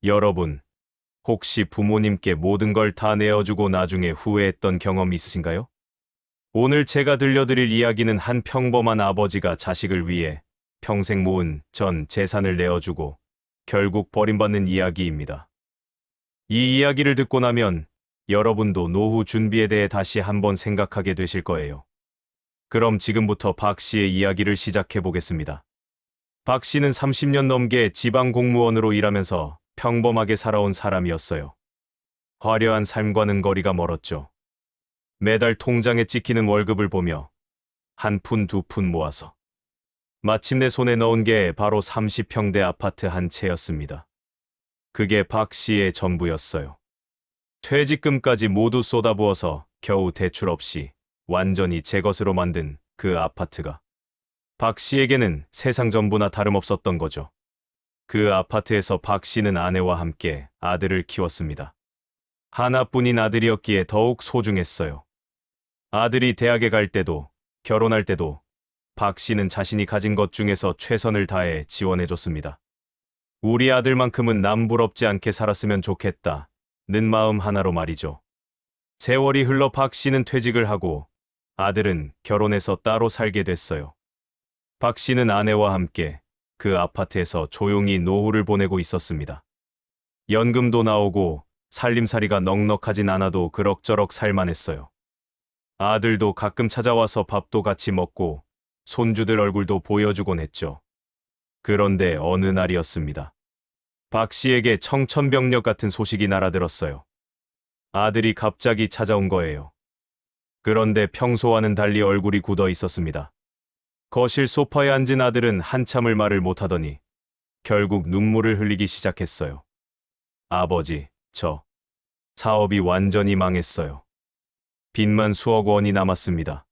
여러분, 혹시 부모님께 모든 걸 다 내어주고 나중에 후회했던 경험 있으신가요? 오늘 제가 들려드릴 이야기는 한 평범한 아버지가 자식을 위해 평생 모은 전 재산을 내어주고 결국 버림받는 이야기입니다. 이 이야기를 듣고 나면 여러분도 노후 준비에 대해 다시 한번 생각하게 되실 거예요. 그럼 지금부터 박 씨의 이야기를 시작해 보겠습니다. 박 씨는 30년 넘게 지방 공무원으로 일하면서 평범하게 살아온 사람이었어요. 화려한 삶과는 거리가 멀었죠. 매달 통장에 찍히는 월급을 보며 한 푼 두 푼 모아서 마침내 손에 넣은 게 바로 30평대 아파트 한 채였습니다. 그게 박 씨의 전부였어요. 퇴직금까지 모두 쏟아부어서 겨우 대출 없이 완전히 제 것으로 만든 그 아파트가 박 씨에게는 세상 전부나 다름없었던 거죠. 그 아파트에서 박 씨는 아내와 함께 아들을 키웠습니다. 하나뿐인 아들이었기에 더욱 소중했어요. 아들이 대학에 갈 때도 결혼할 때도 박 씨는 자신이 가진 것 중에서 최선을 다해 지원해줬습니다. 우리 아들만큼은 남부럽지 않게 살았으면 좋겠다는 마음 하나로 말이죠. 세월이 흘러 박 씨는 퇴직을 하고 아들은 결혼해서 따로 살게 됐어요. 박 씨는 아내와 함께 그 아파트에서 조용히 노후를 보내고 있었습니다. 연금도 나오고 살림살이가 넉넉하진 않아도 그럭저럭 살만했어요. 아들도 가끔 찾아와서 밥도 같이 먹고 손주들 얼굴도 보여주곤 했죠. 그런데 어느 날이었습니다. 박 씨에게 청천벽력 같은 소식이 날아들었어요. 아들이 갑자기 찾아온 거예요. 그런데 평소와는 달리 얼굴이 굳어 있었습니다. 거실 소파에 앉은 아들은 한참을 말을 못하더니 결국 눈물을 흘리기 시작했어요. 아버지, 저 사업이 완전히 망했어요. 빚만 수억 원이 남았습니다.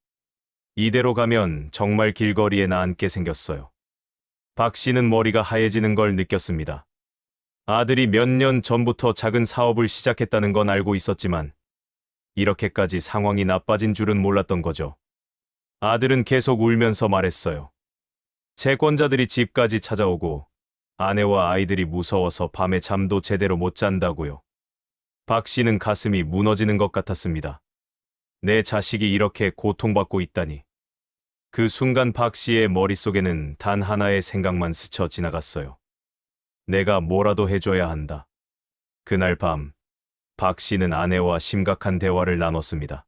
이대로 가면 정말 길거리에 나앉게 생겼어요. 박 씨는 머리가 하얘지는 걸 느꼈습니다. 아들이 몇 년 전부터 작은 사업을 시작했다는 건 알고 있었지만 이렇게까지 상황이 나빠진 줄은 몰랐던 거죠. 아들은 계속 울면서 말했어요. 채권자들이 집까지 찾아오고 아내와 아이들이 무서워서 밤에 잠도 제대로 못 잔다고요. 박 씨는 가슴이 무너지는 것 같았습니다. 내 자식이 이렇게 고통받고 있다니. 그 순간 박 씨의 머릿속에는 단 하나의 생각만 스쳐 지나갔어요. 내가 뭐라도 해줘야 한다. 그날 밤, 박 씨는 아내와 심각한 대화를 나눴습니다.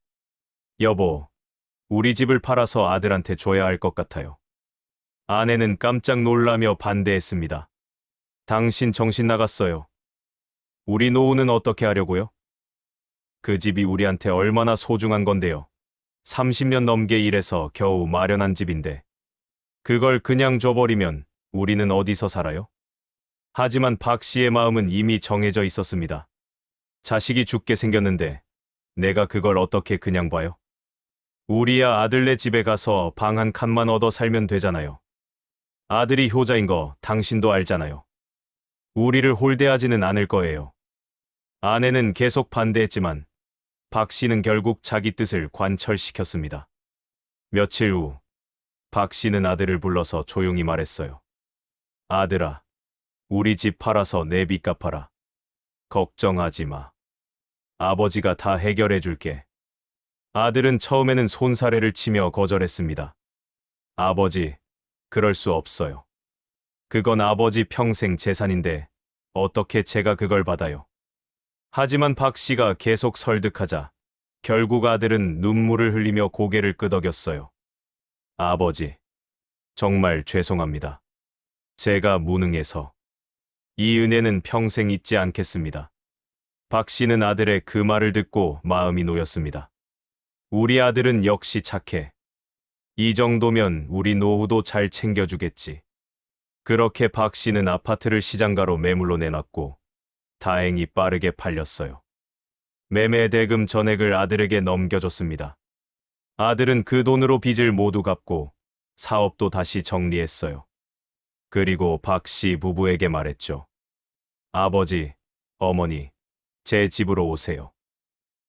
여보, 우리 집을 팔아서 아들한테 줘야 할 것 같아요. 아내는 깜짝 놀라며 반대했습니다. 당신 정신 나갔어요. 우리 노후는 어떻게 하려고요? 그 집이 우리한테 얼마나 소중한 건데요. 30년 넘게 일해서 겨우 마련한 집인데 그걸 그냥 줘버리면 우리는 어디서 살아요? 하지만 박 씨의 마음은 이미 정해져 있었습니다. 자식이 죽게 생겼는데 내가 그걸 어떻게 그냥 봐요? 우리야 아들네 집에 가서 방 한 칸만 얻어 살면 되잖아요. 아들이 효자인 거 당신도 알잖아요. 우리를 홀대하지는 않을 거예요. 아내는 계속 반대했지만 박 씨는 결국 자기 뜻을 관철시켰습니다. 며칠 후, 박 씨는 아들을 불러서 조용히 말했어요. 아들아, 우리 집 팔아서 내 빚 갚아라. 걱정하지 마. 아버지가 다 해결해 줄게. 아들은 처음에는 손사래를 치며 거절했습니다. 아버지, 그럴 수 없어요. 그건 아버지 평생 재산인데 어떻게 제가 그걸 받아요? 하지만 박 씨가 계속 설득하자 결국 아들은 눈물을 흘리며 고개를 끄덕였어요. 아버지, 정말 죄송합니다. 제가 무능해서. 이 은혜는 평생 잊지 않겠습니다. 박 씨는 아들의 그 말을 듣고 마음이 놓였습니다. 우리 아들은 역시 착해. 이 정도면 우리 노후도 잘 챙겨주겠지. 그렇게 박 씨는 아파트를 시장가로 매물로 내놨고 다행히 빠르게 팔렸어요. 매매 대금 전액을 아들에게 넘겨줬습니다. 아들은 그 돈으로 빚을 모두 갚고 사업도 다시 정리했어요. 그리고 박 씨 부부에게 말했죠. 아버지, 어머니, 제 집으로 오세요.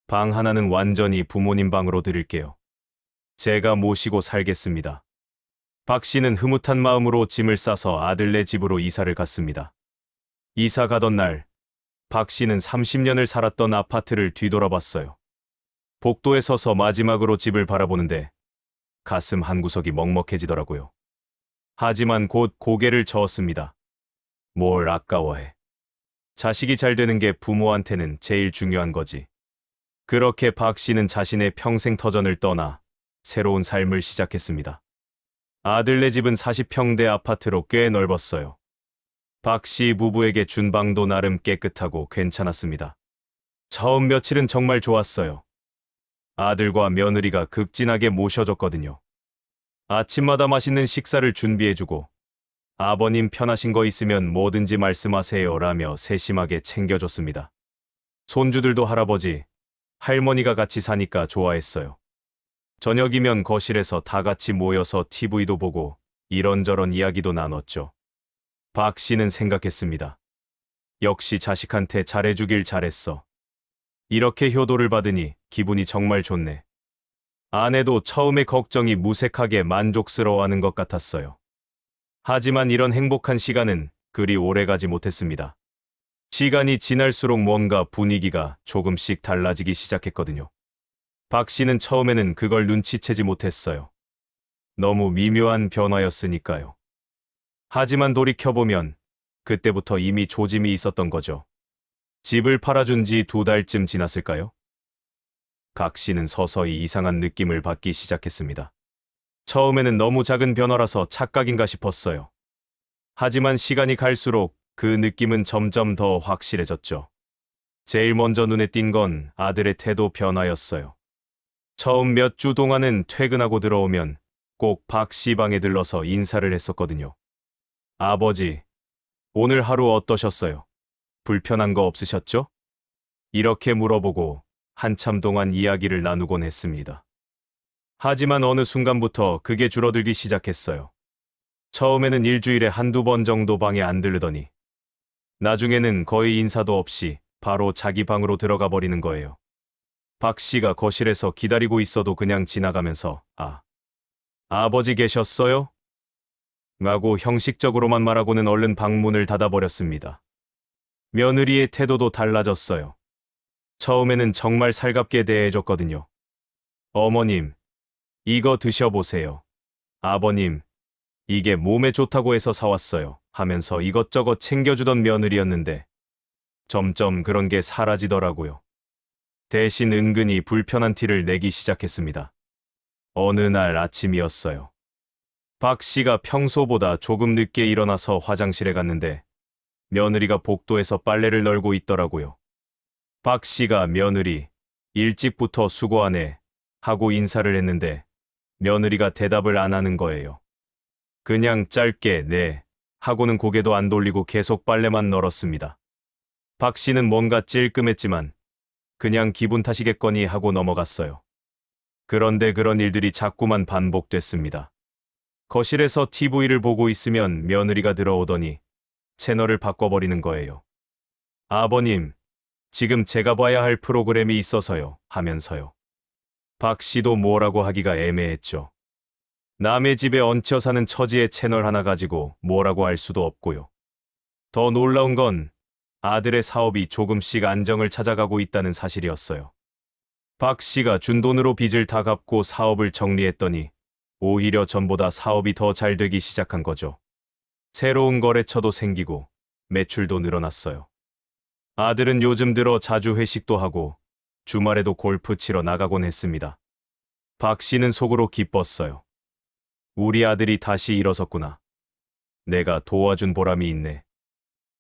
방 하나는 완전히 부모님 방으로 드릴게요. 제가 모시고 살겠습니다. 박 씨는 흐뭇한 마음으로 짐을 싸서 아들네 집으로 이사를 갔습니다. 이사 가던 날, 박 씨는 30년을 살았던 아파트를 뒤돌아봤어요. 복도에 서서 마지막으로 집을 바라보는데 가슴 한구석이 먹먹해지더라고요. 하지만 곧 고개를 저었습니다. 뭘 아까워해. 자식이 잘 되는 게 부모한테는 제일 중요한 거지. 그렇게 박 씨는 자신의 평생 터전을 떠나 새로운 삶을 시작했습니다. 아들네 집은 40평대 아파트로 꽤 넓었어요. 박 씨 부부에게 준 방도 나름 깨끗하고 괜찮았습니다. 처음 며칠은 정말 좋았어요. 아들과 며느리가 극진하게 모셔줬거든요. 아침마다 맛있는 식사를 준비해주고 아버님 편하신 거 있으면 뭐든지 말씀하세요 라며 세심하게 챙겨줬습니다. 손주들도 할아버지, 할머니가 같이 사니까 좋아했어요. 저녁이면 거실에서 다 같이 모여서 TV도 보고 이런저런 이야기도 나눴죠. 박 씨는 생각했습니다. 역시 자식한테 잘해주길 잘했어. 이렇게 효도를 받으니 기분이 정말 좋네. 아내도 처음에 걱정이 무색하게 만족스러워하는 것 같았어요. 하지만 이런 행복한 시간은 그리 오래가지 못했습니다. 시간이 지날수록 뭔가 분위기가 조금씩 달라지기 시작했거든요. 박 씨는 처음에는 그걸 눈치채지 못했어요. 너무 미묘한 변화였으니까요. 하지만 돌이켜보면 그때부터 이미 조짐이 있었던 거죠. 집을 팔아준 지 2달쯤 지났을까요? 각 씨는 서서히 이상한 느낌을 받기 시작했습니다. 처음에는 너무 작은 변화라서 착각인가 싶었어요. 하지만 시간이 갈수록 그 느낌은 점점 더 확실해졌죠. 제일 먼저 눈에 띈 건 아들의 태도 변화였어요. 처음 몇 주 동안은 퇴근하고 들어오면 꼭 박 씨 방에 들러서 인사를 했었거든요. 아버지, 오늘 하루 어떠셨어요? 불편한 거 없으셨죠? 이렇게 물어보고 한참 동안 이야기를 나누곤 했습니다. 하지만 어느 순간부터 그게 줄어들기 시작했어요. 처음에는 일주일에 1~2번 정도 방에 안 들르더니 나중에는 거의 인사도 없이 바로 자기 방으로 들어가 버리는 거예요. 박 씨가 거실에서 기다리고 있어도 그냥 지나가면서 아버지 계셨어요? 라고 형식적으로만 말하고는 얼른 방문을 닫아버렸습니다. 며느리의 태도도 달라졌어요. 처음에는 정말 살갑게 대해줬거든요. 어머님, 이거 드셔보세요. 아버님, 이게 몸에 좋다고 해서 사왔어요. 하면서 이것저것 챙겨주던 며느리였는데 점점 그런 게 사라지더라고요. 대신 은근히 불편한 티를 내기 시작했습니다. 어느 날 아침이었어요. 박 씨가 평소보다 조금 늦게 일어나서 화장실에 갔는데 며느리가 복도에서 빨래를 널고 있더라고요. 박 씨가 며느리, 일찍부터 수고하네 하고 인사를 했는데 며느리가 대답을 안 하는 거예요. 그냥 짧게 네 하고는 고개도 안 돌리고 계속 빨래만 널었습니다. 박 씨는 뭔가 찔끔했지만 그냥 기분 탓이겠거니 하고 넘어갔어요. 그런데 그런 일들이 자꾸만 반복됐습니다. 거실에서 TV를 보고 있으면 며느리가 들어오더니 채널을 바꿔버리는 거예요. 아버님, 지금 제가 봐야 할 프로그램이 있어서요 하면서요. 박 씨도 뭐라고 하기가 애매했죠. 남의 집에 얹혀 사는 처지의 채널 하나 가지고 뭐라고 할 수도 없고요. 더 놀라운 건 아들의 사업이 조금씩 안정을 찾아가고 있다는 사실이었어요. 박 씨가 준 돈으로 빚을 다 갚고 사업을 정리했더니 오히려 전보다 사업이 더 잘 되기 시작한 거죠. 새로운 거래처도 생기고 매출도 늘어났어요. 아들은 요즘 들어 자주 회식도 하고 주말에도 골프 치러 나가곤 했습니다. 박 씨는 속으로 기뻤어요. 우리 아들이 다시 일어섰구나. 내가 도와준 보람이 있네.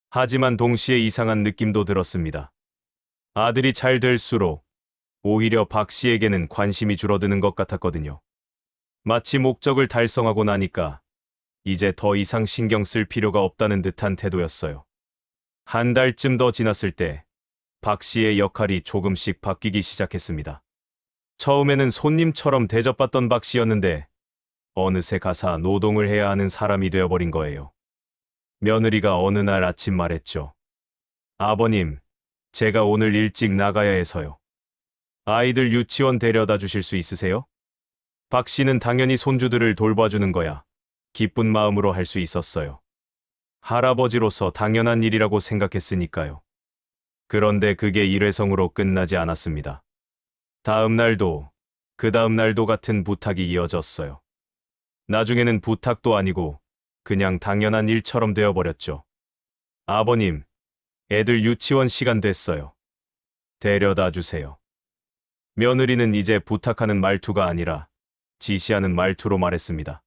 하지만 동시에 이상한 느낌도 들었습니다. 아들이 잘 될수록 오히려 박 씨에게는 관심이 줄어드는 것 같았거든요. 마치 목적을 달성하고 나니까 이제 더 이상 신경 쓸 필요가 없다는 듯한 태도였어요. 한 달쯤 더 지났을 때 박 씨의 역할이 조금씩 바뀌기 시작했습니다. 처음에는 손님처럼 대접받던 박 씨였는데 어느새 가사 노동을 해야 하는 사람이 되어버린 거예요. 며느리가 어느 날 아침 말했죠. 아버님, 제가 오늘 일찍 나가야 해서요. 아이들 유치원 데려다 주실 수 있으세요? 박 씨는 당연히 손주들을 돌봐주는 거야 기쁜 마음으로 할 수 있었어요. 할아버지로서 당연한 일이라고 생각했으니까요. 그런데 그게 일회성으로 끝나지 않았습니다. 다음 날도, 그 다음 날도 같은 부탁이 이어졌어요. 나중에는 부탁도 아니고 그냥 당연한 일처럼 되어버렸죠. 아버님, 애들 유치원 시간 됐어요. 데려다 주세요. 며느리는 이제 부탁하는 말투가 아니라 지시하는 말투로 말했습니다.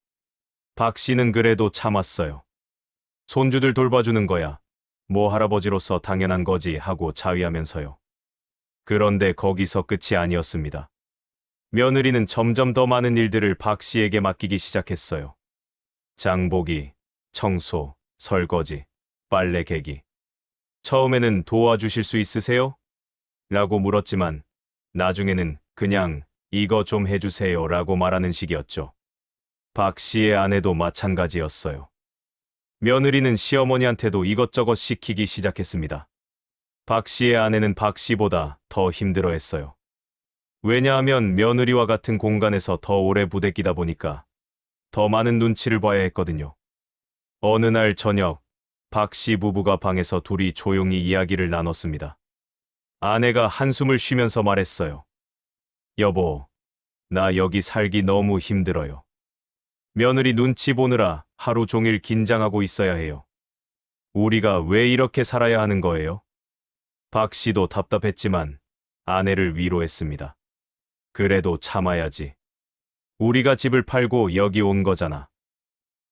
박 씨는 그래도 참았어요. 손주들 돌봐주는 거야. 뭐 할아버지로서 당연한 거지 하고 자위하면서요. 그런데 거기서 끝이 아니었습니다. 며느리는 점점 더 많은 일들을 박 씨에게 맡기기 시작했어요. 장보기, 청소, 설거지, 빨래 개기. 처음에는 도와주실 수 있으세요? 라고 물었지만 나중에는 그냥 이거 좀 해주세요 라고 말하는 식이었죠. 박 씨의 아내도 마찬가지였어요. 며느리는 시어머니한테도 이것저것 시키기 시작했습니다. 박 씨의 아내는 박 씨보다 더 힘들어했어요. 왜냐하면 며느리와 같은 공간에서 더 오래 부대끼다 보니까 더 많은 눈치를 봐야 했거든요. 어느 날 저녁, 박 씨 부부가 방에서 둘이 조용히 이야기를 나눴습니다. 아내가 한숨을 쉬면서 말했어요. 여보, 나 여기 살기 너무 힘들어요. 며느리 눈치 보느라 하루 종일 긴장하고 있어야 해요. 우리가 왜 이렇게 살아야 하는 거예요? 박 씨도 답답했지만 아내를 위로했습니다. 그래도 참아야지. 우리가 집을 팔고 여기 온 거잖아.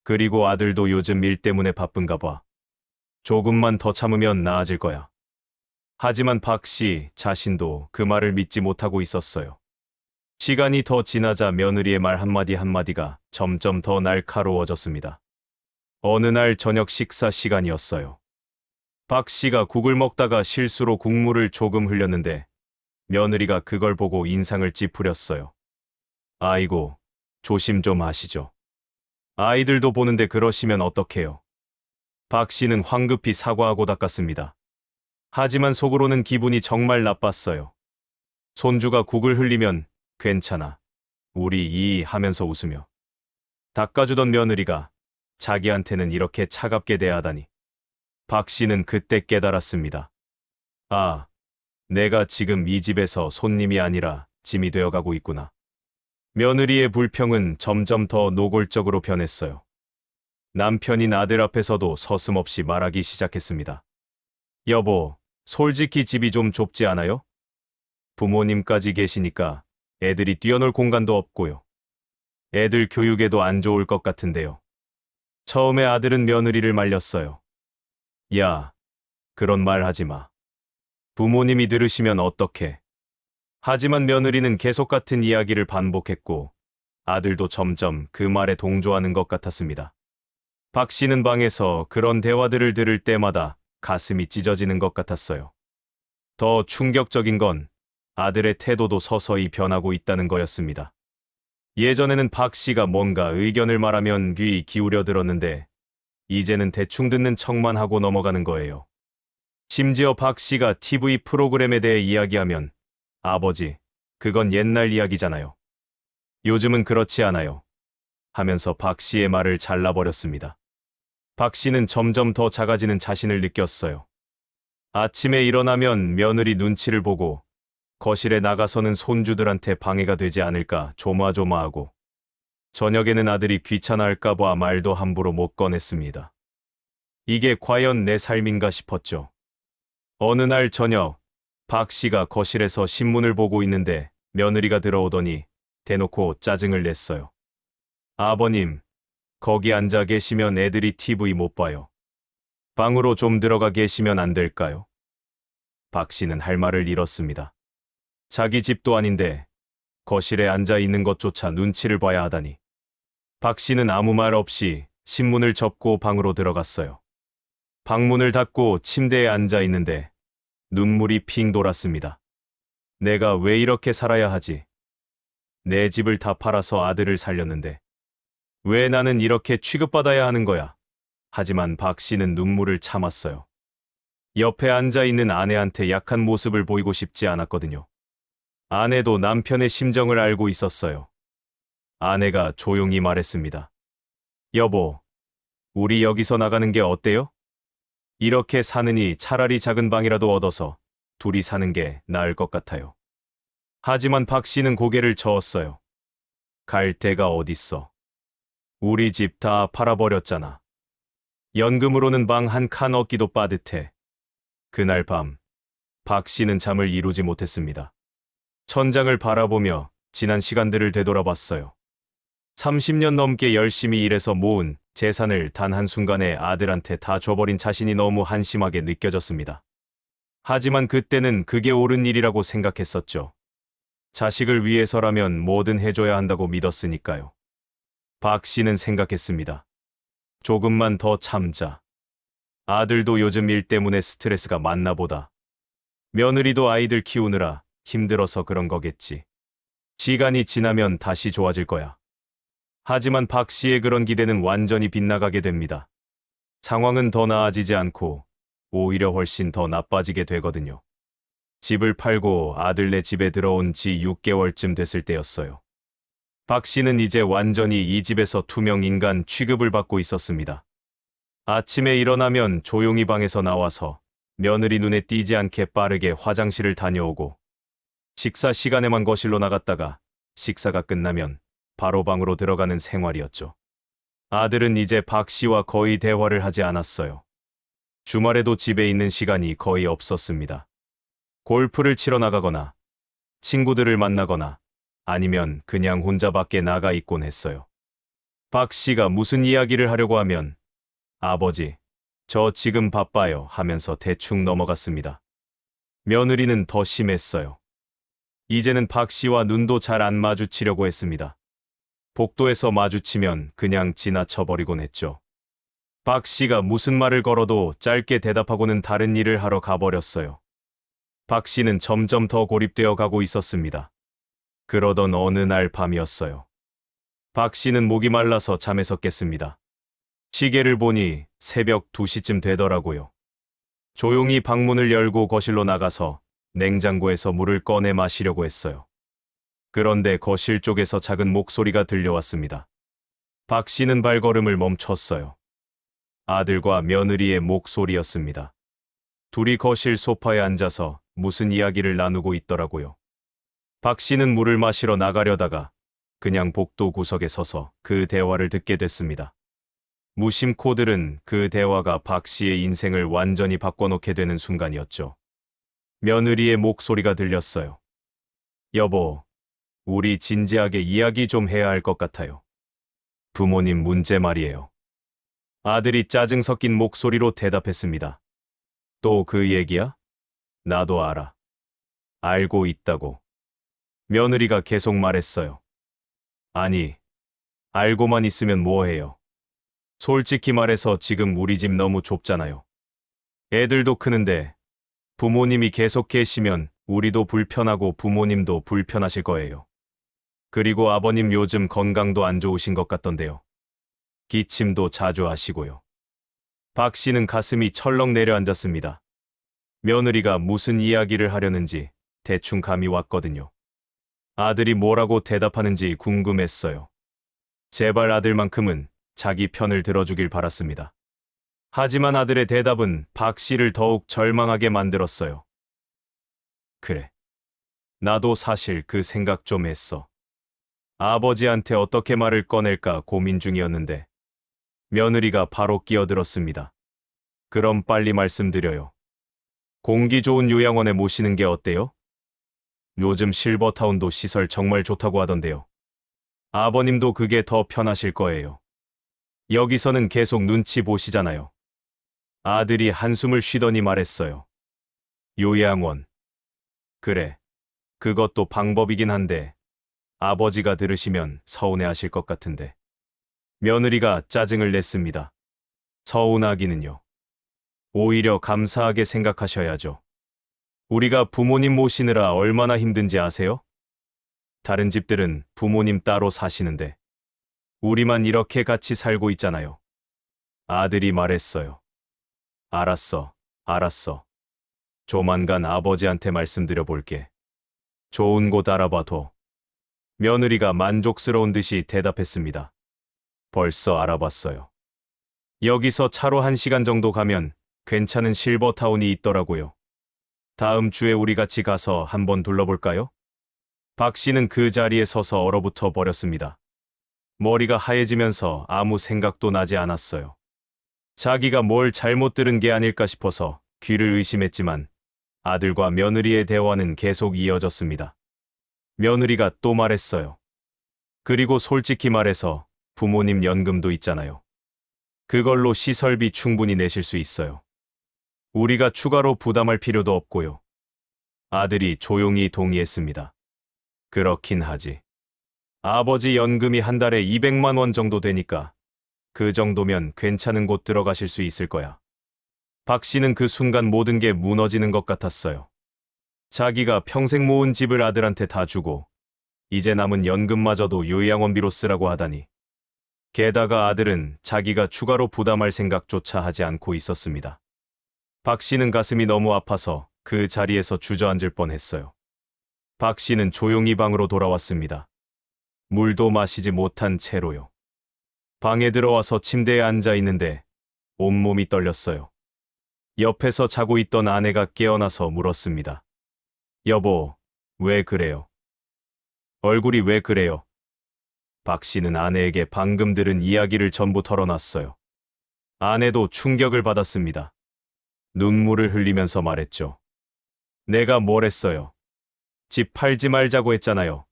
그리고 아들도 요즘 일 때문에 바쁜가 봐. 조금만 더 참으면 나아질 거야. 하지만 박 씨 자신도 그 말을 믿지 못하고 있었어요. 시간이 더 지나자 며느리의 말 한마디 한마디가 점점 더 날카로워졌습니다. 어느 날 저녁 식사 시간이었어요. 박 씨가 국을 먹다가 실수로 국물을 조금 흘렸는데 며느리가 그걸 보고 인상을 찌푸렸어요. 아이고, 조심 좀 하시죠. 아이들도 보는데 그러시면 어떡해요. 박 씨는 황급히 사과하고 닦았습니다. 하지만 속으로는 기분이 정말 나빴어요. 손주가 국을 흘리면 괜찮아. 우리 이 하면서 웃으며 닦아주던 며느리가 자기한테는 이렇게 차갑게 대하다니. 박 씨는 그때 깨달았습니다. 아, 내가 지금 이 집에서 손님이 아니라 짐이 되어가고 있구나. 며느리의 불평은 점점 더 노골적으로 변했어요. 남편인 아들 앞에서도 서슴없이 말하기 시작했습니다. 여보, 솔직히 집이 좀 좁지 않아요? 부모님까지 계시니까 애들이 뛰어놀 공간도 없고요. 애들 교육에도 안 좋을 것 같은데요. 처음에 아들은 며느리를 말렸어요. 야, 그런 말 하지 마. 부모님이 들으시면 어떡해. 하지만 며느리는 계속 같은 이야기를 반복했고 아들도 점점 그 말에 동조하는 것 같았습니다. 박 씨는 방에서 그런 대화들을 들을 때마다 가슴이 찢어지는 것 같았어요. 더 충격적인 건 아들의 태도도 서서히 변하고 있다는 거였습니다. 예전에는 박 씨가 뭔가 의견을 말하면 귀 기울여 들었는데 이제는 대충 듣는 척만 하고 넘어가는 거예요. 심지어 박 씨가 TV 프로그램에 대해 이야기하면 아버지, 그건 옛날 이야기잖아요. 요즘은 그렇지 않아요. 하면서 박 씨의 말을 잘라버렸습니다. 박 씨는 점점 더 작아지는 자신을 느꼈어요. 아침에 일어나면 며느리 눈치를 보고 거실에 나가서는 손주들한테 방해가 되지 않을까 조마조마하고 저녁에는 아들이 귀찮아할까 봐 말도 함부로 못 꺼냈습니다. 이게 과연 내 삶인가 싶었죠. 어느 날 저녁, 박 씨가 거실에서 신문을 보고 있는데 며느리가 들어오더니 대놓고 짜증을 냈어요. 아버님, 거기 앉아 계시면 애들이 TV 못 봐요. 방으로 좀 들어가 계시면 안 될까요? 박 씨는 할 말을 잃었습니다. 자기 집도 아닌데 거실에 앉아 있는 것조차 눈치를 봐야 하다니. 박 씨는 아무 말 없이 신문을 접고 방으로 들어갔어요. 방문을 닫고 침대에 앉아 있는데 눈물이 핑 돌았습니다. 내가 왜 이렇게 살아야 하지? 내 집을 다 팔아서 아들을 살렸는데 왜 나는 이렇게 취급받아야 하는 거야? 하지만 박 씨는 눈물을 참았어요. 옆에 앉아 있는 아내한테 약한 모습을 보이고 싶지 않았거든요. 아내도 남편의 심정을 알고 있었어요. 아내가 조용히 말했습니다. 여보, 우리 여기서 나가는 게 어때요? 이렇게 사느니 차라리 작은 방이라도 얻어서 둘이 사는 게 나을 것 같아요. 하지만 박 씨는 고개를 저었어요. 갈 데가 어딨어. 우리 집 다 팔아버렸잖아. 연금으로는 방 한 칸 얻기도 빠듯해. 그날 밤, 박 씨는 잠을 이루지 못했습니다. 천장을 바라보며 지난 시간들을 되돌아봤어요. 30년 넘게 열심히 일해서 모은 재산을 단 한순간에 아들한테 다 줘버린 자신이 너무 한심하게 느껴졌습니다. 하지만 그때는 그게 옳은 일이라고 생각했었죠. 자식을 위해서라면 뭐든 해줘야 한다고 믿었으니까요. 박 씨는 생각했습니다. 조금만 더 참자. 아들도 요즘 일 때문에 스트레스가 많나 보다. 며느리도 아이들 키우느라 힘들어서 그런 거겠지. 시간이 지나면 다시 좋아질 거야. 하지만 박 씨의 그런 기대는 완전히 빗나가게 됩니다. 상황은 더 나아지지 않고 오히려 훨씬 더 나빠지게 되거든요. 집을 팔고 아들네 집에 들어온 지 6개월쯤 됐을 때였어요. 박 씨는 이제 완전히 이 집에서 투명 인간 취급을 받고 있었습니다. 아침에 일어나면 조용히 방에서 나와서 며느리 눈에 띄지 않게 빠르게 화장실을 다녀오고 식사 시간에만 거실로 나갔다가 식사가 끝나면 바로 방으로 들어가는 생활이었죠. 아들은 이제 박 씨와 거의 대화를 하지 않았어요. 주말에도 집에 있는 시간이 거의 없었습니다. 골프를 치러 나가거나 친구들을 만나거나 아니면 그냥 혼자 밖에 나가 있곤 했어요. 박 씨가 무슨 이야기를 하려고 하면 아버지, 저 지금 바빠요 하면서 대충 넘어갔습니다. 며느리는 더 심했어요. 이제는 박 씨와 눈도 잘 안 마주치려고 했습니다. 복도에서 마주치면 그냥 지나쳐버리곤 했죠. 박 씨가 무슨 말을 걸어도 짧게 대답하고는 다른 일을 하러 가버렸어요. 박 씨는 점점 더 고립되어 가고 있었습니다. 그러던 어느 날 밤이었어요. 박 씨는 목이 말라서 잠에서 깼습니다. 시계를 보니 새벽 2시쯤 되더라고요. 조용히 방문을 열고 거실로 나가서 냉장고에서 물을 꺼내 마시려고 했어요. 그런데 거실 쪽에서 작은 목소리가 들려왔습니다. 박 씨는 발걸음을 멈췄어요. 아들과 며느리의 목소리였습니다. 둘이 거실 소파에 앉아서 무슨 이야기를 나누고 있더라고요. 박 씨는 물을 마시러 나가려다가 그냥 복도 구석에 서서 그 대화를 듣게 됐습니다. 무심코들은 그 대화가 박 씨의 인생을 완전히 바꿔놓게 되는 순간이었죠. 며느리의 목소리가 들렸어요. 여보, 우리 진지하게 이야기 좀 해야 할 것 같아요. 부모님 문제 말이에요. 아들이 짜증 섞인 목소리로 대답했습니다. 또 그 얘기야? 나도 알아. 알고 있다고. 며느리가 계속 말했어요. 아니, 알고만 있으면 뭐해요. 솔직히 말해서 지금 우리 집 너무 좁잖아요. 애들도 크는데 부모님이 계속 계시면 우리도 불편하고 부모님도 불편하실 거예요. 그리고 아버님 요즘 건강도 안 좋으신 것 같던데요. 기침도 자주 하시고요. 박 씨는 가슴이 철렁 내려앉았습니다. 며느리가 무슨 이야기를 하려는지 대충 감이 왔거든요. 아들이 뭐라고 대답하는지 궁금했어요. 제발 아들만큼은 자기 편을 들어주길 바랐습니다. 하지만 아들의 대답은 박 씨를 더욱 절망하게 만들었어요. 그래. 나도 사실 그 생각 좀 했어. 아버지한테 어떻게 말을 꺼낼까 고민 중이었는데 며느리가 바로 끼어들었습니다. 그럼 빨리 말씀드려요. 공기 좋은 요양원에 모시는 게 어때요? 요즘 실버타운도 시설 정말 좋다고 하던데요. 아버님도 그게 더 편하실 거예요. 여기서는 계속 눈치 보시잖아요. 아들이 한숨을 쉬더니 말했어요. 요양원. 그래. 그것도 방법이긴 한데 아버지가 들으시면 서운해하실 것 같은데. 며느리가 짜증을 냈습니다. 서운하기는요. 오히려 감사하게 생각하셔야죠. 우리가 부모님 모시느라 얼마나 힘든지 아세요? 다른 집들은 부모님 따로 사시는데 우리만 이렇게 같이 살고 있잖아요. 아들이 말했어요. 알았어, 알았어. 조만간 아버지한테 말씀드려 볼게. 좋은 곳 알아봐둬. 며느리가 만족스러운 듯이 대답했습니다. 벌써 알아봤어요. 여기서 차로 1시간 정도 가면 괜찮은 실버타운이 있더라고요. 다음 주에 우리 같이 가서 한번 둘러볼까요? 박 씨는 그 자리에 서서 얼어붙어 버렸습니다. 머리가 하얘지면서 아무 생각도 나지 않았어요. 자기가 뭘 잘못 들은 게 아닐까 싶어서 귀를 의심했지만 아들과 며느리의 대화는 계속 이어졌습니다. 며느리가 또 말했어요. 그리고 솔직히 말해서 부모님 연금도 있잖아요. 그걸로 시설비 충분히 내실 수 있어요. 우리가 추가로 부담할 필요도 없고요. 아들이 조용히 동의했습니다. 그렇긴 하지. 아버지 연금이 한 달에 200만 원 정도 되니까 그 정도면 괜찮은 곳 들어가실 수 있을 거야. 박 씨는 그 순간 모든 게 무너지는 것 같았어요. 자기가 평생 모은 집을 아들한테 다 주고 이제 남은 연금마저도 요양원비로 쓰라고 하다니. 게다가 아들은 자기가 추가로 부담할 생각조차 하지 않고 있었습니다. 박 씨는 가슴이 너무 아파서 그 자리에서 주저앉을 뻔했어요. 박 씨는 조용히 방으로 돌아왔습니다. 물도 마시지 못한 채로요. 방에 들어와서 침대에 앉아 있는데 온몸이 떨렸어요. 옆에서 자고 있던 아내가 깨어나서 물었습니다. 여보, 왜 그래요? 얼굴이 왜 그래요? 박 씨는 아내에게 방금 들은 이야기를 전부 털어놨어요. 아내도 충격을 받았습니다. 눈물을 흘리면서 말했죠. 내가 뭘 했어요? 집 팔지 말자고 했잖아요.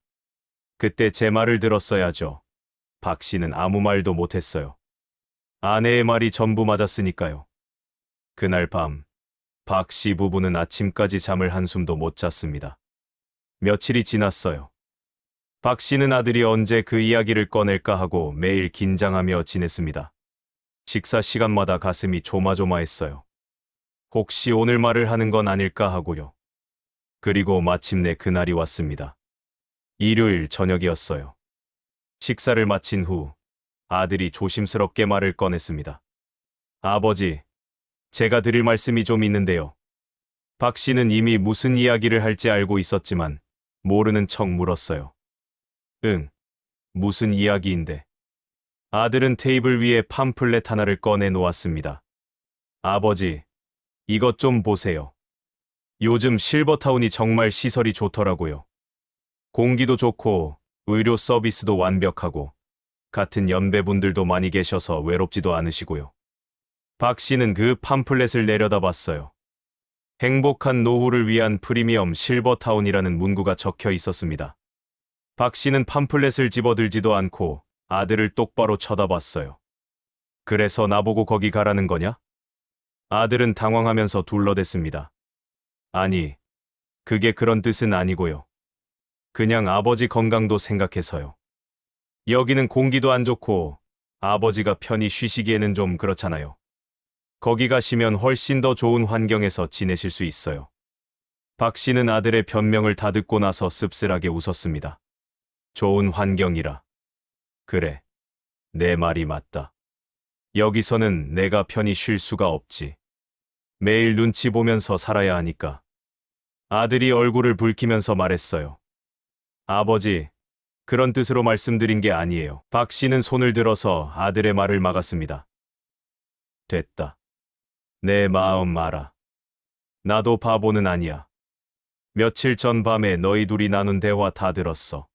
그때 제 말을 들었어야죠. 박 씨는 아무 말도 못했어요. 아내의 말이 전부 맞았으니까요. 그날 밤, 박 씨 부부는 아침까지 잠을 한숨도 못 잤습니다. 며칠이 지났어요. 박 씨는 아들이 언제 그 이야기를 꺼낼까 하고 매일 긴장하며 지냈습니다. 식사 시간마다 가슴이 조마조마했어요. 혹시 오늘 말을 하는 건 아닐까 하고요. 그리고 마침내 그날이 왔습니다. 일요일 저녁이었어요. 식사를 마친 후 아들이 조심스럽게 말을 꺼냈습니다. 아버지, 제가 드릴 말씀이 좀 있는데요. 박 씨는 이미 무슨 이야기를 할지 알고 있었지만 모르는 척 물었어요. 응, 무슨 이야기인데? 아들은 테이블 위에 팜플렛 하나를 꺼내 놓았습니다. 아버지, 이것 좀 보세요. 요즘 실버타운이 정말 시설이 좋더라고요. 공기도 좋고 의료 서비스도 완벽하고 같은 연배분들도 많이 계셔서 외롭지도 않으시고요. 박 씨는 그 팜플렛을 내려다봤어요. 행복한 노후를 위한 프리미엄 실버타운이라는 문구가 적혀 있었습니다. 박 씨는 팜플렛을 집어들지도 않고 아들을 똑바로 쳐다봤어요. 그래서 나보고 거기 가라는 거냐? 아들은 당황하면서 둘러댔습니다. 아니, 그게 그런 뜻은 아니고요. 그냥 아버지 건강도 생각해서요. 여기는 공기도 안 좋고 아버지가 편히 쉬시기에는 좀 그렇잖아요. 거기 가시면 훨씬 더 좋은 환경에서 지내실 수 있어요. 박 씨는 아들의 변명을 다 듣고 나서 씁쓸하게 웃었습니다. 좋은 환경이라. 그래, 내 말이 맞다. 여기서는 내가 편히 쉴 수가 없지. 매일 눈치 보면서 살아야 하니까. 아들이 얼굴을 붉히면서 말했어요. 아버지, 그런 뜻으로 말씀드린 게 아니에요. 박 씨는 손을 들어서 아들의 말을 막았습니다. 됐다. 내 마음 알아. 나도 바보는 아니야. 며칠 전 밤에 너희 둘이 나눈 대화 다 들었어.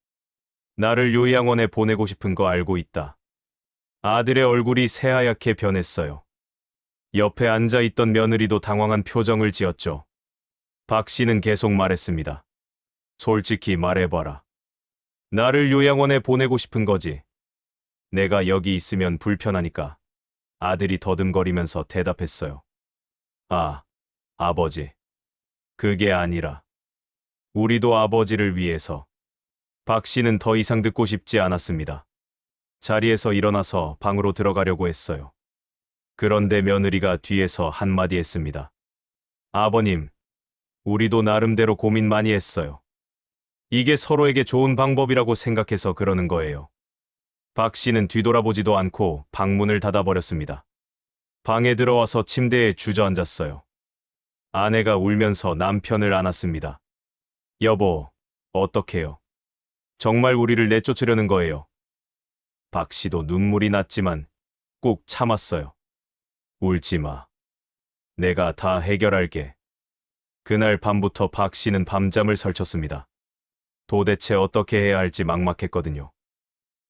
나를 요양원에 보내고 싶은 거 알고 있다. 아들의 얼굴이 새하얗게 변했어요. 옆에 앉아있던 며느리도 당황한 표정을 지었죠. 박 씨는 계속 말했습니다. 솔직히 말해봐라. 나를 요양원에 보내고 싶은 거지. 내가 여기 있으면 불편하니까. 아들이 더듬거리면서 대답했어요. 아, 아버지. 그게 아니라. 우리도 아버지를 위해서. 박 씨는 더 이상 듣고 싶지 않았습니다. 자리에서 일어나서 방으로 들어가려고 했어요. 그런데 며느리가 뒤에서 한마디 했습니다. 아버님, 우리도 나름대로 고민 많이 했어요. 이게 서로에게 좋은 방법이라고 생각해서 그러는 거예요. 박 씨는 뒤돌아보지도 않고 방문을 닫아버렸습니다. 방에 들어와서 침대에 주저앉았어요. 아내가 울면서 남편을 안았습니다. 여보, 어떡해요? 정말 우리를 내쫓으려는 거예요. 박 씨도 눈물이 났지만 꾹 참았어요. 울지 마. 내가 다 해결할게. 그날 밤부터 박 씨는 밤잠을 설쳤습니다. 도대체 어떻게 해야 할지 막막했거든요.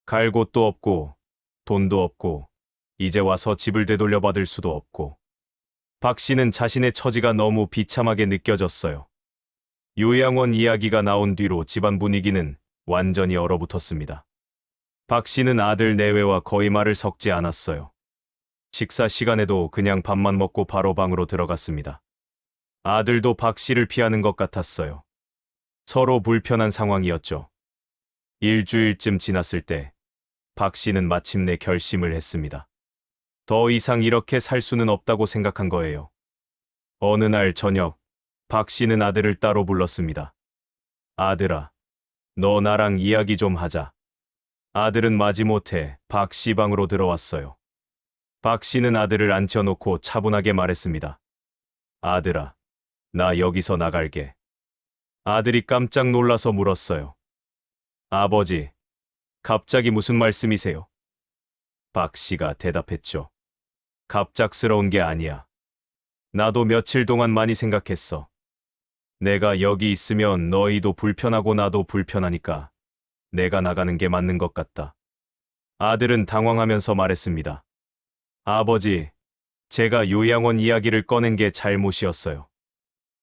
갈 곳도 없고 돈도 없고 이제 와서 집을 되돌려 받을 수도 없고 박 씨는 자신의 처지가 너무 비참하게 느껴졌어요. 요양원 이야기가 나온 뒤로 집안 분위기는 완전히 얼어붙었습니다. 박 씨는 아들 내외와 거의 말을 섞지 않았어요. 식사 시간에도 그냥 밥만 먹고 바로 방으로 들어갔습니다. 아들도 박 씨를 피하는 것 같았어요. 서로 불편한 상황이었죠. 일주일쯤 지났을 때 박 씨는 마침내 결심을 했습니다. 더 이상 이렇게 살 수는 없다고 생각한 거예요. 어느 날 저녁, 박 씨는 아들을 따로 불렀습니다. 아들아, 너 나랑 이야기 좀 하자. 아들은 마지못해 박 씨 방으로 들어왔어요. 박 씨는 아들을 앉혀놓고 차분하게 말했습니다. 아들아, 나 여기서 나갈게. 아들이 깜짝 놀라서 물었어요. 아버지, 갑자기 무슨 말씀이세요? 박 씨가 대답했죠. 갑작스러운 게 아니야. 나도 며칠 동안 많이 생각했어. 내가 여기 있으면 너희도 불편하고 나도 불편하니까 내가 나가는 게 맞는 것 같다. 아들은 당황하면서 말했습니다. 아버지, 제가 요양원 이야기를 꺼낸 게 잘못이었어요.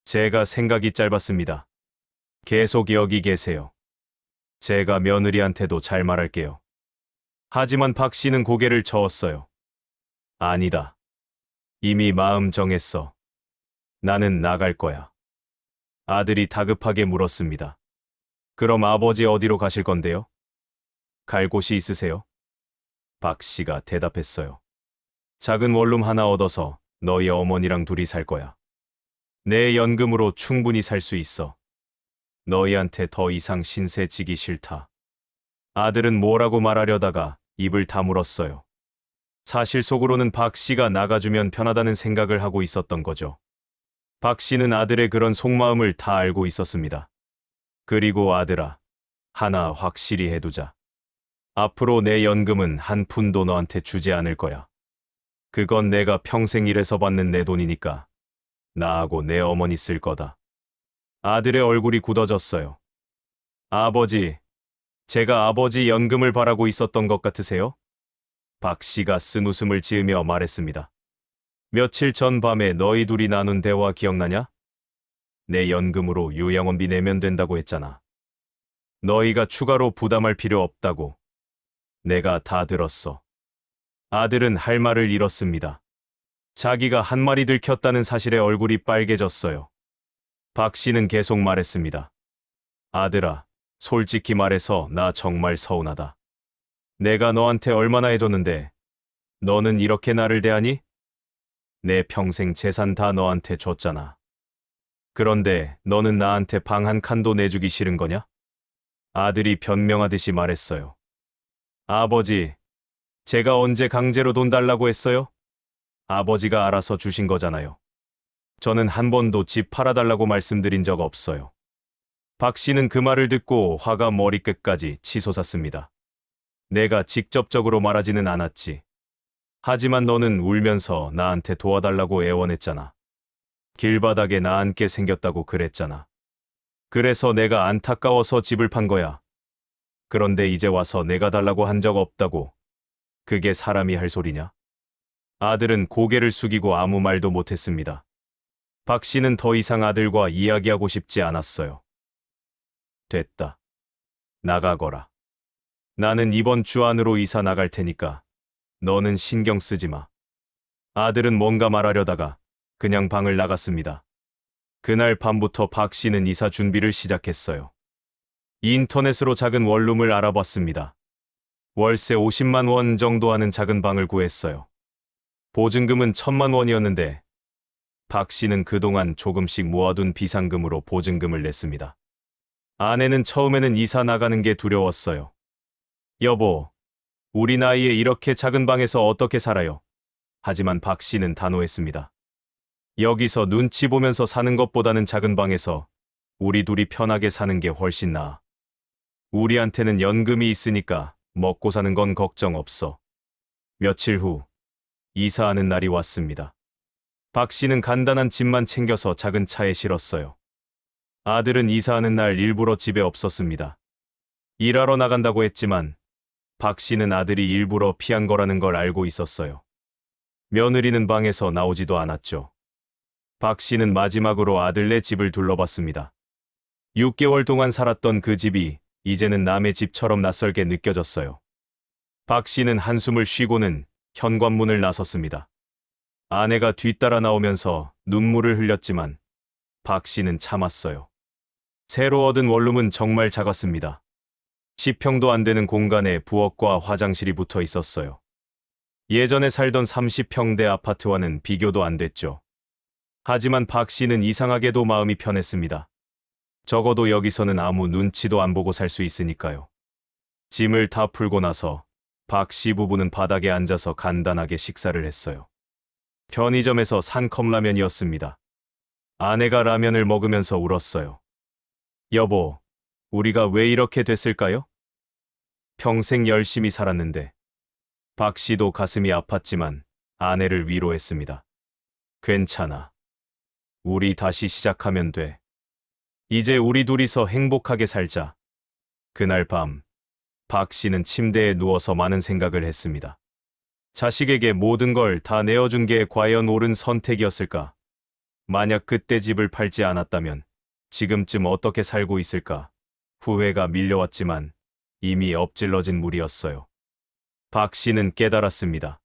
제가 생각이 짧았습니다. 계속 여기 계세요. 제가 며느리한테도 잘 말할게요. 하지만 박 씨는 고개를 저었어요. 아니다. 이미 마음 정했어. 나는 나갈 거야. 아들이 다급하게 물었습니다. 그럼 아버지 어디로 가실 건데요? 갈 곳이 있으세요? 박 씨가 대답했어요. 작은 원룸 하나 얻어서 너희 어머니랑 둘이 살 거야. 내 연금으로 충분히 살 수 있어. 너희한테 더 이상 신세 지기 싫다. 아들은 뭐라고 말하려다가 입을 다물었어요. 사실 속으로는 박 씨가 나가주면 편하다는 생각을 하고 있었던 거죠. 박 씨는 아들의 그런 속마음을 다 알고 있었습니다. 그리고 아들아, 하나 확실히 해두자. 앞으로 내 연금은 한 푼도 너한테 주지 않을 거야. 그건 내가 평생 일해서 받는 내 돈이니까 나하고 내 어머니 쓸 거다. 아들의 얼굴이 굳어졌어요. 아버지, 제가 아버지 연금을 바라고 있었던 것 같으세요? 박 씨가 쓴 웃음을 지으며 말했습니다. 며칠 전 밤에 너희 둘이 나눈 대화 기억나냐? 내 연금으로 요양원비 내면 된다고 했잖아. 너희가 추가로 부담할 필요 없다고. 내가 다 들었어. 아들은 할 말을 잃었습니다. 자기가 한 말이 들켰다는 사실에 얼굴이 빨개졌어요. 박 씨는 계속 말했습니다. 아들아, 솔직히 말해서 나 정말 서운하다. 내가 너한테 얼마나 해줬는데 너는 이렇게 나를 대하니? 내 평생 재산 다 너한테 줬잖아. 그런데 너는 나한테 방 한 칸도 내주기 싫은 거냐? 아들이 변명하듯이 말했어요. 아버지, 제가 언제 강제로 돈 달라고 했어요? 아버지가 알아서 주신 거잖아요. 저는 한 번도 집 팔아달라고 말씀드린 적 없어요. 박 씨는 그 말을 듣고 화가 머리끝까지 치솟았습니다. 내가 직접적으로 말하지는 않았지. 하지만 너는 울면서 나한테 도와달라고 애원했잖아. 길바닥에 나 앉게 생겼다고 그랬잖아. 그래서 내가 안타까워서 집을 판 거야. 그런데 이제 와서 내가 달라고 한 적 없다고. 그게 사람이 할 소리냐? 아들은 고개를 숙이고 아무 말도 못했습니다. 박 씨는 더 이상 아들과 이야기하고 싶지 않았어요. 됐다. 나가거라. 나는 이번 주 안으로 이사 나갈 테니까 너는 신경 쓰지 마. 아들은 뭔가 말하려다가 그냥 방을 나갔습니다. 그날 밤부터 박 씨는 이사 준비를 시작했어요. 인터넷으로 작은 원룸을 알아봤습니다. 월세 50만 원 정도 하는 작은 방을 구했어요. 보증금은 1,000만 원이었는데 박 씨는 그동안 조금씩 모아둔 비상금으로 보증금을 냈습니다. 아내는 처음에는 이사 나가는 게 두려웠어요. 여보, 우리 나이에 이렇게 작은 방에서 어떻게 살아요? 하지만 박 씨는 단호했습니다. 여기서 눈치 보면서 사는 것보다는 작은 방에서 우리 둘이 편하게 사는 게 훨씬 나아. 우리한테는 연금이 있으니까 먹고 사는 건 걱정 없어. 며칠 후 이사하는 날이 왔습니다. 박 씨는 간단한 짐만 챙겨서 작은 차에 실었어요. 아들은 이사하는 날 일부러 집에 없었습니다. 일하러 나간다고 했지만 박 씨는 아들이 일부러 피한 거라는 걸 알고 있었어요. 며느리는 방에서 나오지도 않았죠. 박 씨는 마지막으로 아들네 집을 둘러봤습니다. 6개월 동안 살았던 그 집이 이제는 남의 집처럼 낯설게 느껴졌어요. 박 씨는 한숨을 쉬고는 현관문을 나섰습니다. 아내가 뒤따라 나오면서 눈물을 흘렸지만 박 씨는 참았어요. 새로 얻은 원룸은 정말 작았습니다. 10평도 안 되는 공간에 부엌과 화장실이 붙어 있었어요. 예전에 살던 30평대 아파트와는 비교도 안 됐죠. 하지만 박 씨는 이상하게도 마음이 편했습니다. 적어도 여기서는 아무 눈치도 안 보고 살 수 있으니까요. 짐을 다 풀고 나서 박 씨 부부는 바닥에 앉아서 간단하게 식사를 했어요. 편의점에서 산 컵라면이었습니다. 아내가 라면을 먹으면서 울었어요. 여보, 우리가 왜 이렇게 됐을까요? 평생 열심히 살았는데. 박 씨도 가슴이 아팠지만 아내를 위로했습니다. 괜찮아. 우리 다시 시작하면 돼. 이제 우리 둘이서 행복하게 살자. 그날 밤, 박 씨는 침대에 누워서 많은 생각을 했습니다. 자식에게 모든 걸 다 내어준 게 과연 옳은 선택이었을까? 만약 그때 집을 팔지 않았다면 지금쯤 어떻게 살고 있을까? 후회가 밀려왔지만 이미 엎질러진 물이었어요. 박 씨는 깨달았습니다.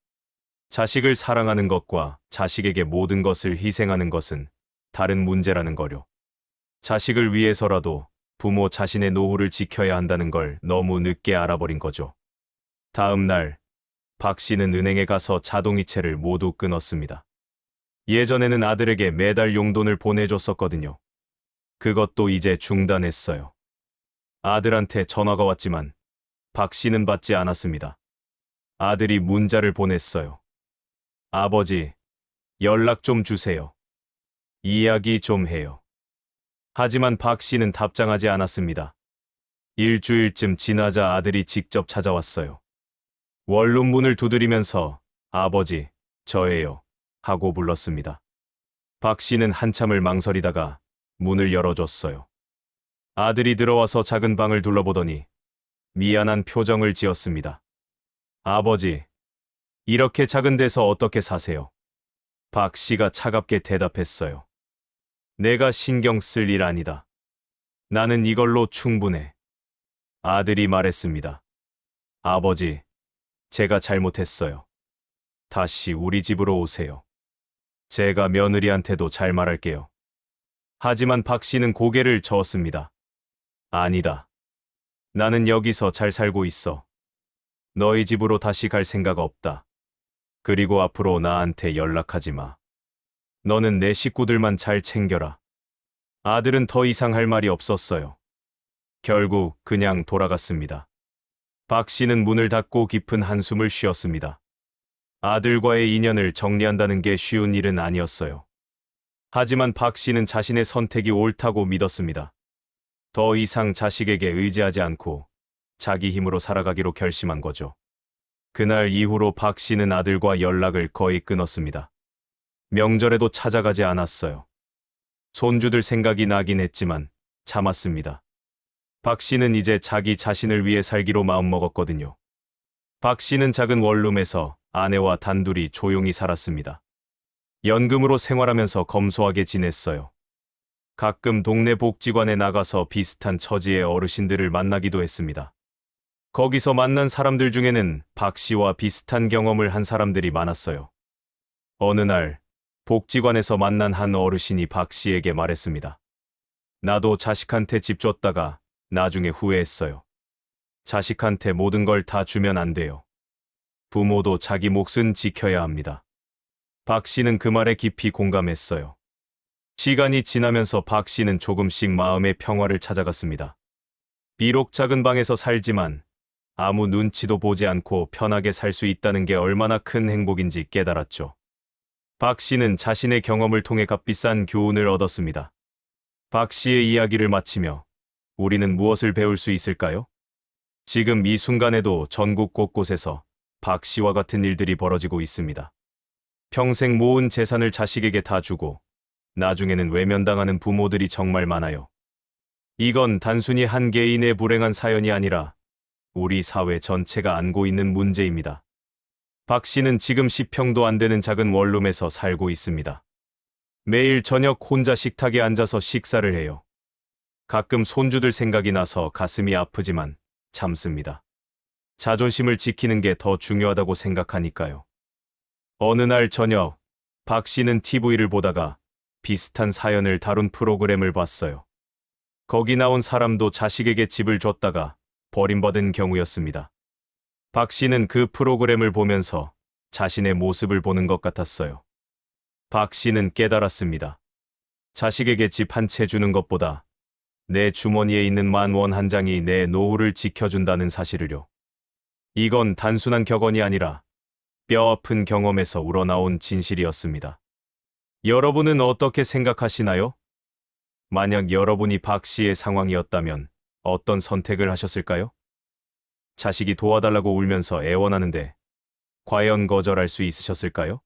자식을 사랑하는 것과 자식에게 모든 것을 희생하는 것은 다른 문제라는 거요. 자식을 위해서라도 부모 자신의 노후를 지켜야 한다는 걸 너무 늦게 알아버린 거죠. 다음 날, 박 씨는 은행에 가서 자동이체를 모두 끊었습니다. 예전에는 아들에게 매달 용돈을 보내줬었거든요. 그것도 이제 중단했어요. 아들한테 전화가 왔지만 박 씨는 받지 않았습니다. 아들이 문자를 보냈어요. 아버지, 연락 좀 주세요. 이야기 좀 해요. 하지만 박 씨는 답장하지 않았습니다. 일주일쯤 지나자 아들이 직접 찾아왔어요. 원룸 문을 두드리면서 아버지, 저예요. 하고 불렀습니다. 박 씨는 한참을 망설이다가 문을 열어줬어요. 아들이 들어와서 작은 방을 둘러보더니 미안한 표정을 지었습니다. 아버지, 이렇게 작은 데서 어떻게 사세요? 박 씨가 차갑게 대답했어요. 내가 신경 쓸 일 아니다. 나는 이걸로 충분해. 아들이 말했습니다. 아버지, 제가 잘못했어요. 다시 우리 집으로 오세요. 제가 며느리한테도 잘 말할게요. 하지만 박 씨는 고개를 저었습니다. 아니다. 나는 여기서 잘 살고 있어. 너희 집으로 다시 갈 생각 없다. 그리고 앞으로 나한테 연락하지 마. 너는 내 식구들만 잘 챙겨라. 아들은 더 이상 할 말이 없었어요. 결국 그냥 돌아갔습니다. 박 씨는 문을 닫고 깊은 한숨을 쉬었습니다. 아들과의 인연을 정리한다는 게 쉬운 일은 아니었어요. 하지만 박 씨는 자신의 선택이 옳다고 믿었습니다. 더 이상 자식에게 의지하지 않고 자기 힘으로 살아가기로 결심한 거죠. 그날 이후로 박 씨는 아들과 연락을 거의 끊었습니다. 명절에도 찾아가지 않았어요. 손주들 생각이 나긴 했지만 참았습니다. 박 씨는 이제 자기 자신을 위해 살기로 마음먹었거든요. 박 씨는 작은 원룸에서 아내와 단둘이 조용히 살았습니다. 연금으로 생활하면서 검소하게 지냈어요. 가끔 동네 복지관에 나가서 비슷한 처지의 어르신들을 만나기도 했습니다. 거기서 만난 사람들 중에는 박 씨와 비슷한 경험을 한 사람들이 많았어요. 어느 날 복지관에서 만난 한 어르신이 박 씨에게 말했습니다. 나도 자식한테 집 줬다가 나중에 후회했어요. 자식한테 모든 걸 다 주면 안 돼요. 부모도 자기 몫은 지켜야 합니다. 박 씨는 그 말에 깊이 공감했어요. 시간이 지나면서 박 씨는 조금씩 마음의 평화를 찾아갔습니다. 비록 작은 방에서 살지만 아무 눈치도 보지 않고 편하게 살 수 있다는 게 얼마나 큰 행복인지 깨달았죠. 박 씨는 자신의 경험을 통해 값비싼 교훈을 얻었습니다. 박 씨의 이야기를 마치며 우리는 무엇을 배울 수 있을까요? 지금 이 순간에도 전국 곳곳에서 박 씨와 같은 일들이 벌어지고 있습니다. 평생 모은 재산을 자식에게 다 주고 나중에는 외면당하는 부모들이 정말 많아요. 이건 단순히 한 개인의 불행한 사연이 아니라 우리 사회 전체가 안고 있는 문제입니다. 박 씨는 지금 10평도 안 되는 작은 원룸에서 살고 있습니다. 매일 저녁 혼자 식탁에 앉아서 식사를 해요. 가끔 손주들 생각이 나서 가슴이 아프지만 참습니다. 자존심을 지키는 게 더 중요하다고 생각하니까요. 어느 날 저녁, 박 씨는 TV를 보다가 비슷한 사연을 다룬 프로그램을 봤어요. 거기 나온 사람도 자식에게 집을 줬다가 버림받은 경우였습니다. 박 씨는 그 프로그램을 보면서 자신의 모습을 보는 것 같았어요. 박 씨는 깨달았습니다. 자식에게 집 한 채 주는 것보다 내 주머니에 있는 10,000원 한 장이 내 노후를 지켜준다는 사실을요. 이건 단순한 격언이 아니라 뼈아픈 경험에서 우러나온 진실이었습니다. 여러분은 어떻게 생각하시나요? 만약 여러분이 박 씨의 상황이었다면 어떤 선택을 하셨을까요? 자식이 도와달라고 울면서 애원하는데 과연 거절할 수 있으셨을까요?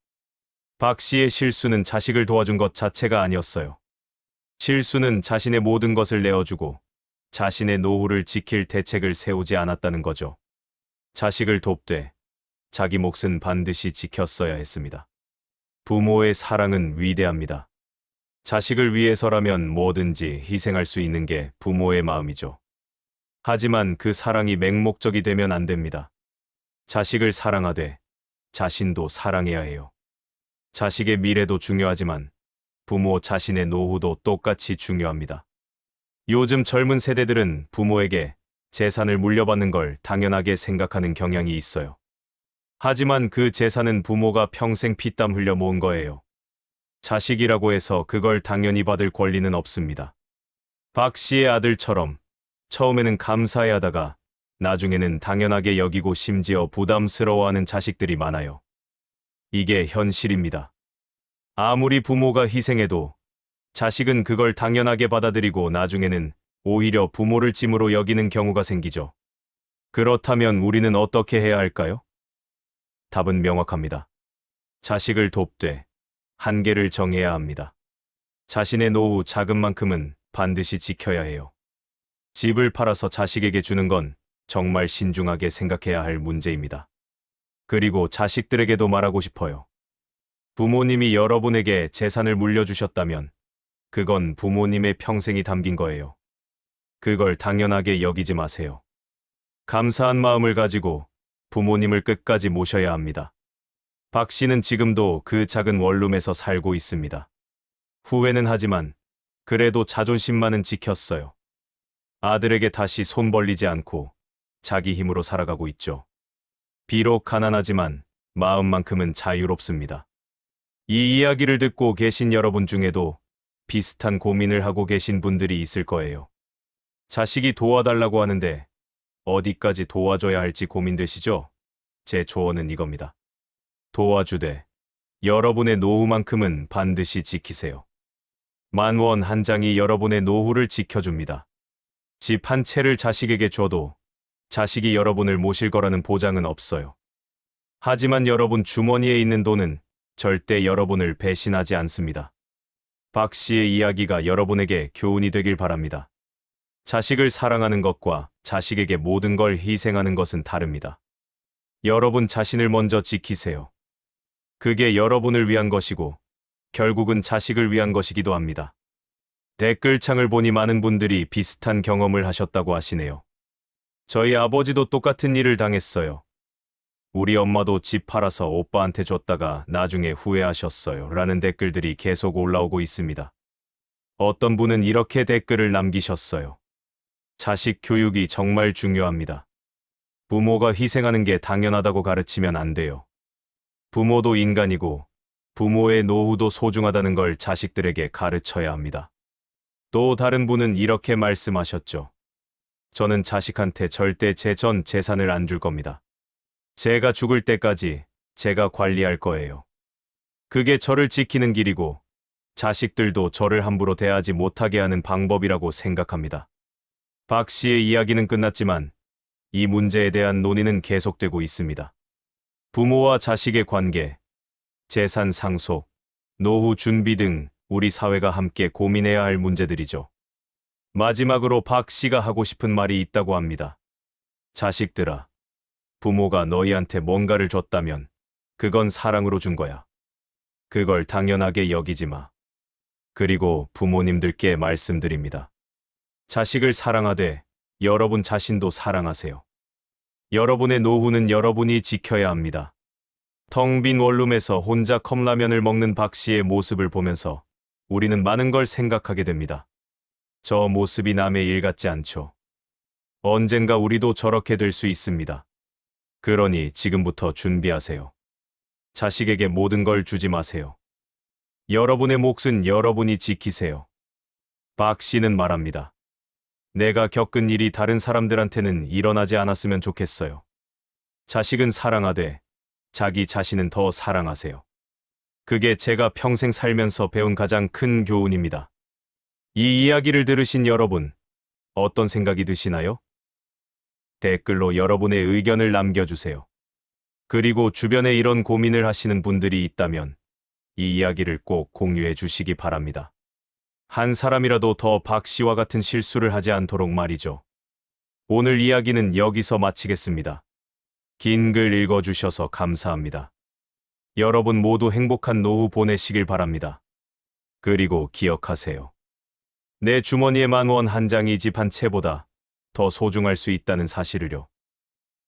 박 씨의 실수는 자식을 도와준 것 자체가 아니었어요. 실수는 자신의 모든 것을 내어주고 자신의 노후를 지킬 대책을 세우지 않았다는 거죠. 자식을 돕되 자기 몫은 반드시 지켰어야 했습니다. 부모의 사랑은 위대합니다. 자식을 위해서라면 뭐든지 희생할 수 있는 게 부모의 마음이죠. 하지만 그 사랑이 맹목적이 되면 안 됩니다. 자식을 사랑하되 자신도 사랑해야 해요. 자식의 미래도 중요하지만 부모 자신의 노후도 똑같이 중요합니다. 요즘 젊은 세대들은 부모에게 재산을 물려받는 걸 당연하게 생각하는 경향이 있어요. 하지만 그 재산은 부모가 평생 피땀 흘려 모은 거예요. 자식이라고 해서 그걸 당연히 받을 권리는 없습니다. 박 씨의 아들처럼 처음에는 감사해하다가 나중에는 당연하게 여기고 심지어 부담스러워하는 자식들이 많아요. 이게 현실입니다. 아무리 부모가 희생해도 자식은 그걸 당연하게 받아들이고 나중에는 오히려 부모를 짐으로 여기는 경우가 생기죠. 그렇다면 우리는 어떻게 해야 할까요? 답은 명확합니다. 자식을 돕되 한계를 정해야 합니다. 자신의 노후 자금만큼은 반드시 지켜야 해요. 집을 팔아서 자식에게 주는 건 정말 신중하게 생각해야 할 문제입니다. 그리고 자식들에게도 말하고 싶어요. 부모님이 여러분에게 재산을 물려주셨다면 그건 부모님의 평생이 담긴 거예요. 그걸 당연하게 여기지 마세요. 감사한 마음을 가지고 부모님을 끝까지 모셔야 합니다. 박 씨는 지금도 그 작은 원룸에서 살고 있습니다. 후회는 하지만 그래도 자존심만은 지켰어요. 아들에게 다시 손 벌리지 않고 자기 힘으로 살아가고 있죠. 비록 가난하지만 마음만큼은 자유롭습니다. 이 이야기를 듣고 계신 여러분 중에도 비슷한 고민을 하고 계신 분들이 있을 거예요. 자식이 도와달라고 하는데 어디까지 도와줘야 할지 고민되시죠? 제 조언은 이겁니다. 도와주되 여러분의 노후만큼은 반드시 지키세요. 10,000원 한 장이 여러분의 노후를 지켜줍니다. 집 한 채를 자식에게 줘도 자식이 여러분을 모실 거라는 보장은 없어요. 하지만 여러분 주머니에 있는 돈은 절대 여러분을 배신하지 않습니다. 박 씨의 이야기가 여러분에게 교훈이 되길 바랍니다. 자식을 사랑하는 것과 자식에게 모든 걸 희생하는 것은 다릅니다. 여러분 자신을 먼저 지키세요. 그게 여러분을 위한 것이고 결국은 자식을 위한 것이기도 합니다. 댓글창을 보니 많은 분들이 비슷한 경험을 하셨다고 하시네요. 저희 아버지도 똑같은 일을 당했어요. 우리 엄마도 집 팔아서 오빠한테 줬다가 나중에 후회하셨어요. 라는 댓글들이 계속 올라오고 있습니다. 어떤 분은 이렇게 댓글을 남기셨어요. 자식 교육이 정말 중요합니다. 부모가 희생하는 게 당연하다고 가르치면 안 돼요. 부모도 인간이고 부모의 노후도 소중하다는 걸 자식들에게 가르쳐야 합니다. 또 다른 분은 이렇게 말씀하셨죠. 저는 자식한테 절대 제 전 재산을 안 줄 겁니다. 제가 죽을 때까지 제가 관리할 거예요. 그게 저를 지키는 길이고 자식들도 저를 함부로 대하지 못하게 하는 방법이라고 생각합니다. 박 씨의 이야기는 끝났지만 이 문제에 대한 논의는 계속되고 있습니다. 부모와 자식의 관계, 재산 상속, 노후 준비 등 우리 사회가 함께 고민해야 할 문제들이죠. 마지막으로 박 씨가 하고 싶은 말이 있다고 합니다. 자식들아, 부모가 너희한테 뭔가를 줬다면 그건 사랑으로 준 거야. 그걸 당연하게 여기지 마. 그리고 부모님들께 말씀드립니다. 자식을 사랑하되 여러분 자신도 사랑하세요. 여러분의 노후는 여러분이 지켜야 합니다. 텅 빈 원룸에서 혼자 컵라면을 먹는 박 씨의 모습을 보면서 우리는 많은 걸 생각하게 됩니다. 저 모습이 남의 일 같지 않죠. 언젠가 우리도 저렇게 될 수 있습니다. 그러니 지금부터 준비하세요. 자식에게 모든 걸 주지 마세요. 여러분의 몫은 여러분이 지키세요. 박 씨는 말합니다. 내가 겪은 일이 다른 사람들한테는 일어나지 않았으면 좋겠어요. 자식은 사랑하되 자기 자신은 더 사랑하세요. 그게 제가 평생 살면서 배운 가장 큰 교훈입니다. 이 이야기를 들으신 여러분, 어떤 생각이 드시나요? 댓글로 여러분의 의견을 남겨주세요. 그리고 주변에 이런 고민을 하시는 분들이 있다면 이 이야기를 꼭 공유해 주시기 바랍니다. 한 사람이라도 더 박 씨와 같은 실수를 하지 않도록 말이죠. 오늘 이야기는 여기서 마치겠습니다. 긴 글 읽어주셔서 감사합니다. 여러분 모두 행복한 노후 보내시길 바랍니다. 그리고 기억하세요. 내 주머니에 10,000원 한 장이 집 한 채보다 더 소중할 수 있다는 사실을요.